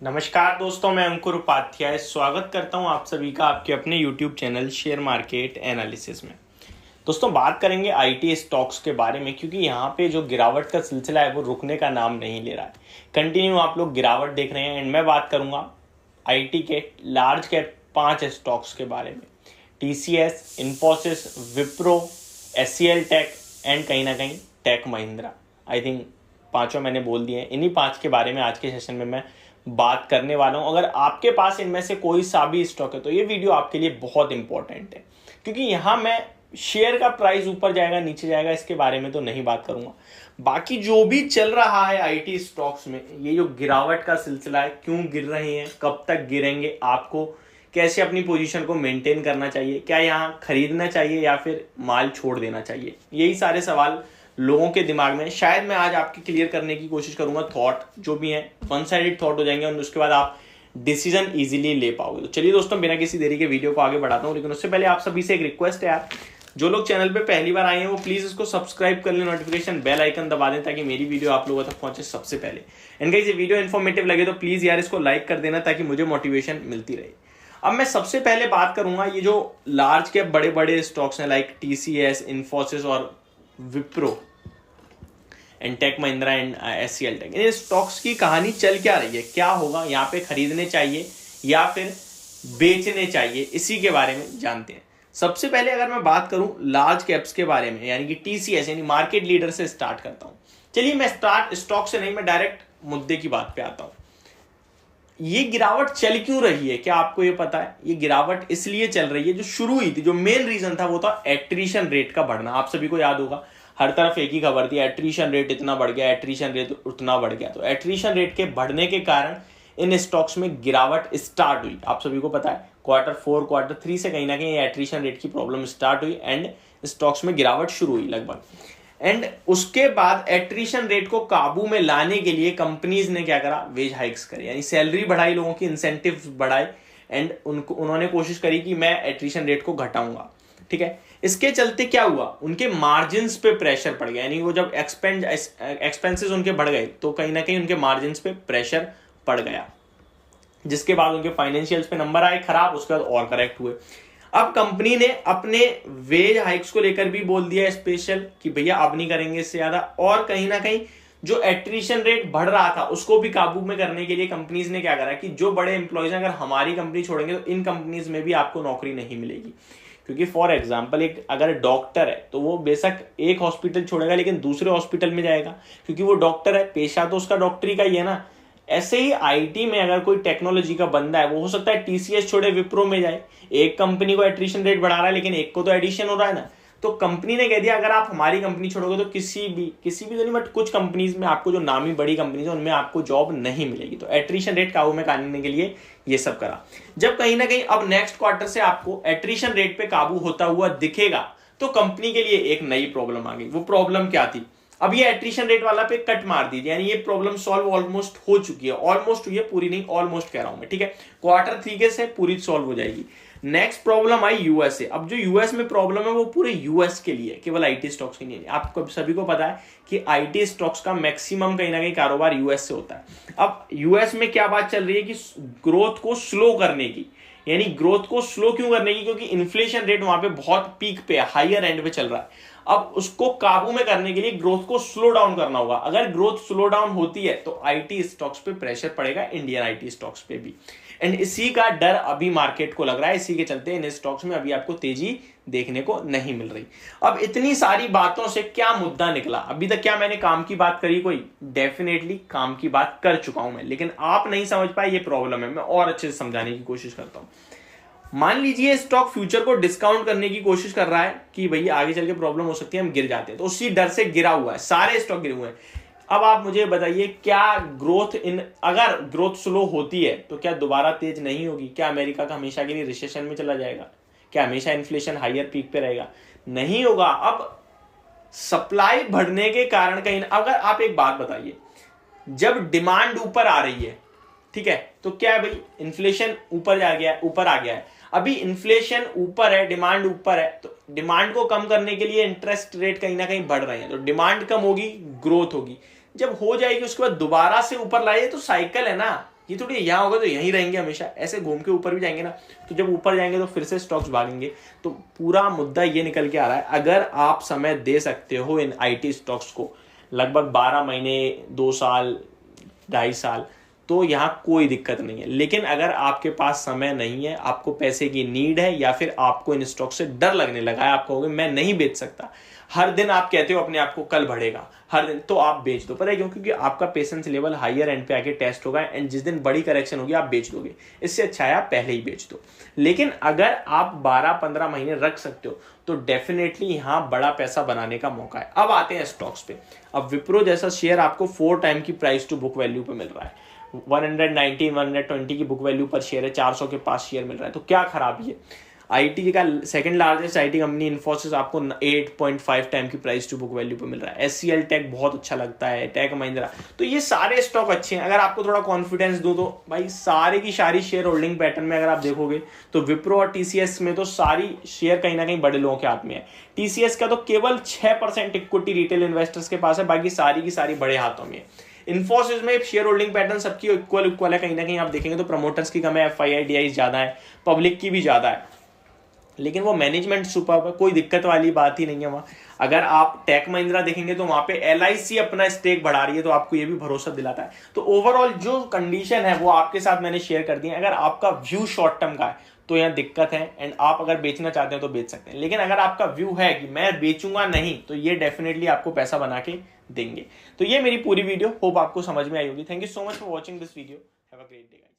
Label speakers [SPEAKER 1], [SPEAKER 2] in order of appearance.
[SPEAKER 1] नमस्कार दोस्तों, मैं अंकुर उपाध्याय स्वागत करता हूं आप सभी का आपके अपने YouTube channel share market analysis में। दोस्तों, बात करेंगे आईटी स्टॉक्स के बारे में, क्योंकि यहाँ पे जो गिरावट का सिलसिला है वो रुकने का नाम नहीं ले रहा है। कंटिन्यू आप लोग गिरावट देख रहे हैं एंड मैं बात करूंगा आईटी के लार्ज कैप 5 स्टॉक्स के बारे में। TCS, Infosys, Wipro, HCL tech and कहीं ना कहीं टेक महिंद्रा। आई थिंक पांचों मैंने बोल दिए हैं। इन्हीं 5 के बारे में आज के सेशन में मैं बात करने वाला हूं। अगर आपके पास इनमें से कोई सा भी स्टॉक है तो ये वीडियो आपके लिए बहुत इंपॉर्टेंट है, क्योंकि यहां मैं शेयर का प्राइस ऊपर जाएगा नीचे जाएगा इसके बारे में तो नहीं बात करूंगा। बाकी जो भी चल रहा है आईटी स्टॉक्स में, ये जो गिरावट का सिलसिला है, क्यों गिर रहे हैं, कब तक गिरेंगे, आपको कैसे अपनी पोजीशन को मेंटेन करना चाहिए, क्या यहाँ खरीदना चाहिए या फिर माल छोड़ देना चाहिए, यही सारे सवाल लोगों के दिमाग में शायद मैं आज आपके क्लियर करने की कोशिश करूंगा। थॉट जो भी है वन साइडेड थॉट हो जाएंगे और उसके बाद आप डिसीजन इजीली ले पाओगे। तो चलिए दोस्तों, बिना किसी देरी के वीडियो को आगे बढ़ाता हूं, लेकिन उससे पहले आप सभी से एक रिक्वेस्ट है यार, जो लोग चैनल पे पहली बार आए हैं वो प्लीज इसको सब्सक्राइब कर ले, नोटिफिकेशन बेल आइकन दबा दें ताकि मेरी वीडियो आप लोगों तक पहुंचे सबसे पहले। एंड गाइस, ये वीडियो इन्फॉर्मेटिव लगे तो प्लीज यार इसको लाइक कर देना ताकि मुझे मोटिवेशन मिलती रहे। अब मैं सबसे पहले बात करूंगा ये जो लार्ज कैप बड़े बड़े स्टॉक्स हैं लाइक TCS, इन्फोसिस और Wipro and tech Mahindra and HCL tech. इन स्टॉक्स की कहानी चल क्या रही है, क्या होगा यहाँ पे, खरीदने चाहिए या फिर बेचने चाहिए, इसी के बारे में जानते हैं। सबसे पहले अगर मैं बात करूं लार्ज कैप्स के बारे में, यानी कि TCS यानी मार्केट लीडर से स्टार्ट करता हूं। चलिए मैं स्टॉक से नहीं, मैं डायरेक्ट मुद्दे की बात पे आता हूं। ये गिरावट चल क्यों रही है, क्या आपको ये पता है? ये गिरावट इसलिए चल रही है, जो शुरू हुई थी, जो मेन रीजन था वो था एट्रिशन रेट का बढ़ना। आप सभी को याद होगा, हर तरफ एक ही खबर थी, एट्रिशन रेट इतना बढ़ गया, एट्रिशन रेट उतना बढ़ गया। तो एट्रिशन रेट के बढ़ने के कारण इन स्टॉक्स में गिरावट स्टार्ट हुई। आप सभी को पता है Q4 Q3 से कहीं ना कहीं एट्रिशन रेट की प्रॉब्लम स्टार्ट हुई एंड स्टॉक्स में गिरावट शुरू हुई लगभग। एंड उसके बाद एट्रिशन रेट को काबू में लाने के लिए कंपनीज ने क्या करा, वेज हाइक्स करी, यानी सैलरी बढ़ाई, लोगों की इंसेंटिव्स बढ़ाए एंड उन्होंने कोशिश करी कि मैं एट्रिशन रेट को घटाऊंगा। ठीक है, इसके चलते क्या हुआ, उनके मार्जिन्स पे प्रेशर पड़ गया, यानी वो जब एक्सपेंसेस उनके बढ़ गए तो कहीं ना कहीं उनके मार्जिन्स पे प्रेशर पड़ गया, जिसके बाद उनके फाइनेंशियल्स पे नंबर आए खराब, उसके बाद और करेक्ट हुए। अब कंपनी ने अपने वेज हाइक्स को लेकर भी बोल दिया स्पेशल कि भैया अब नहीं करेंगे इससे ज्यादा, और कहीं ना कहीं जो एट्रिशन रेट बढ़ रहा था उसको भी काबू में करने के लिए कंपनीज ने क्या करा कि जो बड़े एम्प्लॉयज अगर हमारी कंपनी छोड़ेंगे तो इन कंपनीज में भी आपको नौकरी नहीं मिलेगी। क्योंकि फॉर एग्जाम्पल एक अगर डॉक्टर है तो वो बेशक एक हॉस्पिटल छोड़ेगा लेकिन दूसरे हॉस्पिटल में जाएगा, क्योंकि वो डॉक्टर है, पेशा तो उसका डॉक्टरी का ही है ना। ऐसे ही आईटी में अगर कोई टेक्नोलॉजी का बंदा है, वो हो सकता है TCS छोड़े विप्रो में जाए। एक कंपनी को एट्रिशन रेट बढ़ा रहा है लेकिन एक को तो एडिशन हो रहा है ना। तो कंपनी ने कह दिया अगर आप हमारी कंपनी छोड़ोगे तो किसी भी तो नहीं, बट कुछ कंपनीज में आपको, जो नामी बड़ी कंपनीज है उनमें आपको जॉब नहीं मिलेगी। तो एट्रिशन रेट काबू में करने के लिए ये सब करा। जब कहीं ना कहीं अब नेक्स्ट क्वार्टर से आपको एट्रिशन रेट पे काबू होता हुआ दिखेगा तो कंपनी के लिए एक नई प्रॉब्लम आ गई। वो प्रॉब्लम क्या थी, अब ये एट्रिशन रेट वाला पे कट मार दीजिए, यानी ये प्रॉब्लम सॉल्व ऑलमोस्ट हो चुकी है। ऑलमोस्ट हुई है, पूरी नहीं, ऑलमोस्ट कह रहा हूं मैं। ठीक है, Q3 के से पूरी सॉल्व हो जाएगी। नेक्स्ट प्रॉब्लम आई यूएस से। अब जो यूएस में प्रॉब्लम है वो पूरे यूएस के लिए, केवल आईटी स्टॉक्स के लिए नहीं। आपको सभी को पता है कि आईटी स्टॉक्स का मैक्सिमम कहीं ना कहीं कारोबार यूएस से होता है। अब यूएस में क्या बात चल रही है कि ग्रोथ को स्लो करने की, यानी ग्रोथ को स्लो क्यों करने की, क्योंकि इन्फ्लेशन रेट वहां पे बहुत पीक पे, हायर एंड पे चल रहा है। अब उसको काबू में करने के लिए ग्रोथ को स्लो डाउन करना होगा। अगर ग्रोथ स्लो डाउन होती है तो आईटी स्टॉक्स पे प्रेशर पड़ेगा, इंडियन आईटी स्टॉक्स पे भी। एंड इसी का डर अभी मार्केट को लग रहा है, इसी के चलते इन स्टॉक्स में अभी आपको तेजी देखने को नहीं मिल रही। अब इतनी सारी बातों से क्या मुद्दा निकला, अभी तक क्या मैंने काम की बात करी कोई? डेफिनेटली काम की बात कर चुका हूं मैं, लेकिन आप नहीं समझ पाए, ये प्रॉब्लम है। मैं और अच्छे से समझाने की कोशिश करता हूं। मान लीजिए स्टॉक फ्यूचर को डिस्काउंट करने की कोशिश कर रहा है कि भैया आगे चल के प्रॉब्लम हो सकती है, हम गिर जाते हैं, तो उसी डर से गिरा हुआ है, सारे स्टॉक गिरे हुए हैं। अब आप मुझे बताइए, क्या ग्रोथ अगर ग्रोथ स्लो होती है तो क्या दोबारा तेज नहीं होगी? क्या अमेरिका का हमेशा के लिए रिसेशन में चला जाएगा? क्या हमेशा इन्फ्लेशन हायर पीक पे रहेगा? नहीं होगा। अब सप्लाई बढ़ने के कारण कहीं, अगर आप एक बात बताइए, जब डिमांड ऊपर आ रही है, ठीक है, तो क्या है भाई, इन्फ्लेशन ऊपर आ गया है। अभी इन्फ्लेशन ऊपर है, डिमांड ऊपर है, तो डिमांड को कम करने के लिए इंटरेस्ट रेट कहीं ना कहीं बढ़ रहे हैं, तो डिमांड कम होगी, ग्रोथ होगी। जब हो जाएगी उसके बाद दोबारा से ऊपर लाइए, तो साइकिल है ना, ये थोड़ी यहाँ होगा तो यहीं रहेंगे हमेशा, ऐसे घूम के ऊपर भी जाएंगे ना, तो जब ऊपर जाएंगे तो फिर से स्टॉक्स भागेंगे। तो पूरा मुद्दा ये निकल के आ रहा है, अगर आप समय दे सकते हो इन आईटी स्टॉक्स को लगभग 12 महीने, 2 साल, 2.5 साल, तो यहाँ कोई दिक्कत नहीं है। लेकिन अगर आपके पास समय नहीं है, आपको पैसे की नीड है, या फिर आपको इन स्टॉक से डर लगने लगा है, आप कहोगे मैं नहीं बेच सकता, हर दिन आप कहते हो अपने आप को कल बढ़ेगा हर दिन, तो आप बेच दो। पता है क्यों? क्योंकि आपका पेशेंस लेवल हायर एंड पे आके टेस्ट होगा, एंड जिस दिन बड़ी करेक्शन होगी आप बेच दोगे। इससे अच्छा है आप पहले ही बेच दो। लेकिन अगर आप 12-15 महीने रख सकते हो तो डेफिनेटली यहाँ बड़ा पैसा बनाने का मौका है। अब आते हैं स्टॉक्स पे। अब विप्रो जैसा शेयर आपको 4 टाइम की प्राइस टू बुक वैल्यू पे मिल रहा है, 119 120 की बुक वैल्यू पर शेयर है, 400 के पास शेयर मिल रहा है। तो क्या खराबी है? आईटी का second largest IT company Infosys आपको 8.5 टाइम की प्राइस टू बुक वैल्यू पे मिल रहा है। एचसीएल टेक बहुत अच्छा लगता है, टेक महिंद्रा, तो ये सारे स्टॉक अच्छे हैं। अगर आपको थोड़ा कॉन्फिडेंस दो तो भाई सारे की सारी शेयर होल्डिंग पैटर्न में अगर आप देखोगे तो विप्रो और टीसीएस में तो सारी शेयर कहीं ना कहीं बड़े लोगों के हाथ में है। टीसीएस का तो केवल 6% इक्विटी रिटेल इन्वेस्टर्स के पास है, बाकी सारी की सारी बड़े हाथों में है। इन्फोसिस में शेयर होल्डिंग पैटर्न सबकी इक्वल है, कहीं ना कहीं आप देखेंगे तो प्रमोटर्स की कम है, एफआईआई ज्यादा है, पब्लिक की भी ज्यादा है, लेकिन वो मैनेजमेंट सुपर है, कोई दिक्कत वाली बात ही नहीं है वहाँ। अगर आप टेक महिंद्रा देखेंगे तो वहाँ पे एलआईसी अपना स्टेक बढ़ा रही है, तो आपको ये भी भरोसा दिलाता है। तो ओवरऑल जो कंडीशन है वो आपके साथ मैंने शेयर कर दी है। अगर आपका व्यू शॉर्ट टर्म का है तो यहाँ दिक्कत है, एंड आप अगर बेचना चाहते हैं तो बेच सकते हैं। लेकिन अगर आपका व्यू है कि मैं बेचूंगा नहीं, तो ये डेफिनेटली आपको पैसा बना के देंगे। तो ये मेरी पूरी वीडियो होप आपको समझ में आई होगी। Thank you so much for watching this video. Have a great day.